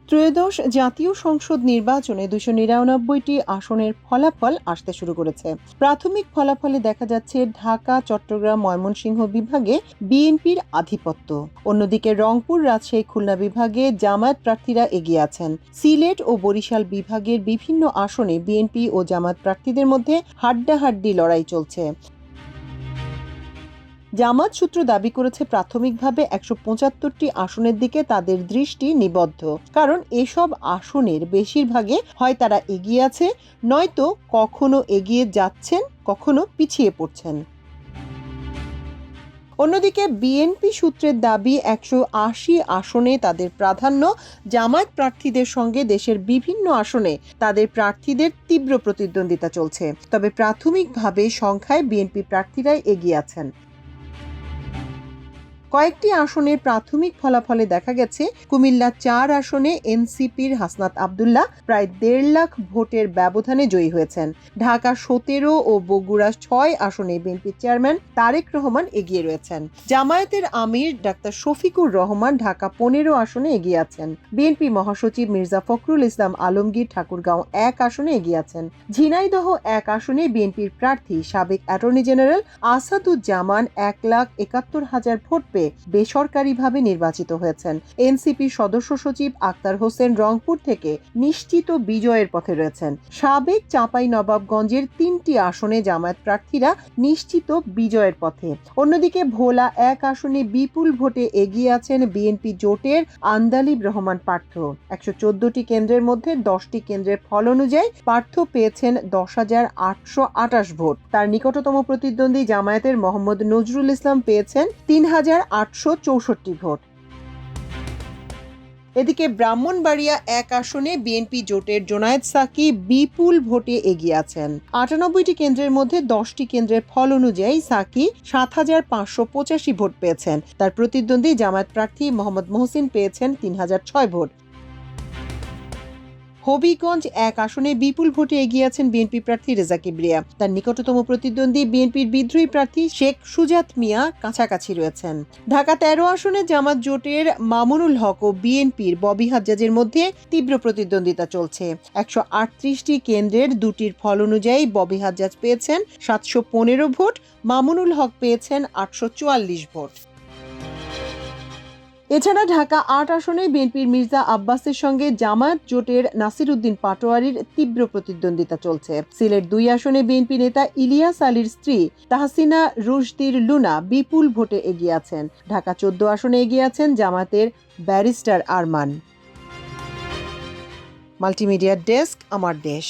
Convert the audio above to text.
ত্রয়োদশ জাতীয় সংসদ নির্বাচনে ২৯৯টি আসনের ফলাফল আসতে শুরু করেছে। প্রাথমিক ফলাফলে দেখা যাচ্ছে ঢাকা, চট্টগ্রাম, ময়মনসিংহ বিভাগে বিএনপির আধিপত্য। অন্যদিকে রংপুর, রাজশাহী, খুলনা বিভাগে জামায়াত প্রার্থীরা এগিয়ে আছেন। সিলেট ও বরিশাল বিভাগের বিভিন্ন আসনে বিএনপি ও জামায়াত প্রার্থীদের মধ্যে হাড্ডাহাড্ডি লড়াই চলছে। জামাত সূত্র দাবি করেছে প্রাথমিকভাবে ১৭৫টি আসনের দিকে তাদের দৃষ্টি নিবদ্ধ, কারণ এসব আসনের বেশিরভাগে হয় তারা এগিয়ে আছে, নয়তো কখনো এগিয়ে যাচ্ছেন, কখনো পিছিয়ে পড়ছেন। অন্যদিকে বিএনপি সূত্রের দাবি ১৮০ আসনে তাদের প্রাধান্য। জামায়াত প্রার্থীদের সঙ্গে দেশের বিভিন্ন আসনে তাদের প্রার্থীদের তীব্র প্রতিদ্বন্দ্বিতা চলছে। তবে প্রাথমিকভাবে সংখ্যায় বিএনপি প্রার্থীরাই এগিয়ে আছেন। কয়েকটি আসনের প্রাথমিক ফলাফলে দেখা গেছে কুমিল্লা ৪ আসনে এনসিপির হাসনাত আব্দুল্লাহ প্রায় ১.৫ লাখ ভোটের ব্যবধানে জয়ী হয়েছেন। ঢাকা ১৭ ও বগুড়া ৬ আসনে বিএনপির চেয়ারম্যান তারেক রহমান এগিয়ে রয়েছেন। জামায়াতের আমির ডাক্তার শফিকুর রহমান ঢাকা ১৫ আসনে এগিয়ে আছেন। বিএনপি মহাসচিব মির্জা ফখরুল ইসলাম আলমগীর ঠাকুরগাঁও ১ আসনে এগিয়ে আছেন। ঝিনাইদহ ১ আসনে বিএনপির প্রার্থী সাবেক অ্যাটর্নি জেনারেল আসাদুজ্জামান ১,৭১,০০০ ভোট পেয়ে বেসরকারিভাবে নির্বাচিত হয়েছেন। এনসিপির সদস্য সচিব আক্তার হোসেন রংপুর থেকে নিশ্চিত বিজয়ের পথে রয়েছেন। সাবেক চাঁপাইনবাবগঞ্জের ৩টি আসনে জামায়াত প্রার্থীরা নিশ্চিত বিজয়ের পথে। অন্যদিকে ভোলা ১ আসনে বিপুল ভোটে এগিয়ে আছেন বিএনপি জোটের আন্দালিব রহমান পার্থ। ১১৪টি কেন্দ্রের মধ্যে ১০টি কেন্দ্রের ফল অনুযায়ী পার্থ পেয়েছেন ১০,৮২৮ ভোট। তার নিকটতম প্রতিদ্বন্দ্বী জামায়াতের মোহাম্মদ নজরুল ইসলাম পেয়েছেন ৩,৮৬৪ ভোট। এদিকে ব্রাহ্মণবাড়িয়া ১ আসনে বিএনপি জোটের জোনায়েদ সাকি বিপুল ভোটে এগিয়ে আছেন। ৯৮টি কেন্দ্রের মধ্যে ১০টি কেন্দ্রের ফল অনুযায়ী সাকি ৭,৫৮৫ ভোট পেয়েছেন। তার প্রতিদ্বন্দ্বী জামায়াত প্রার্থী মোহাম্মদ মহসিন পেয়েছেন ৩,০০৬ ভোট। হবিগঞ্জ ১ আসনে বিপুল ভোটে এগিয়ে আছেন বিএনপি প্রার্থী রেজা কিবরিয়া। তার নিকটতম প্রতিদ্বন্দ্বী বিএনপির বিদ্রোহী প্রার্থী শেখ সুজাত মিয়া কাছাকাছি রয়েছেন। ঢাকা ১৩ আসনে জামাত জোটের মামুনুল হক ও বিএনপির ববি হাজ্জাজের মধ্যে তীব্র প্রতিদ্বন্দ্বিতা চলছে। ১৩৮টি কেন্দ্রের দুটির ফল অনুযায়ী ববি হাজ্জাজ পেয়েছেন ৭১৫ ভোট, মামুনুল হক পেয়েছেন ৮৪৪ ভোট। এছাড়া ঢাকা ৮ আসনে বিএনপির মির্জা আব্বাসের সঙ্গে জামায়াত জোটের নাসির উদ্দিন পাটোয়ারির তীব্র প্রতিদ্বন্দ্বিতা চলছে। সিলেট ২ আসনে বিএনপি নেতা ইলিয়াস আলীর স্ত্রী তাহসিনা রুশদীর লুনা বিপুল ভোটে এগিয়ে আছেন। ঢাকা ১৪ আসনে এগিয়ে আছেন জামায়াতের ব্যারিস্টার আরমান। মাল্টিমিডিয়া ডেস্ক, আমার দেশ।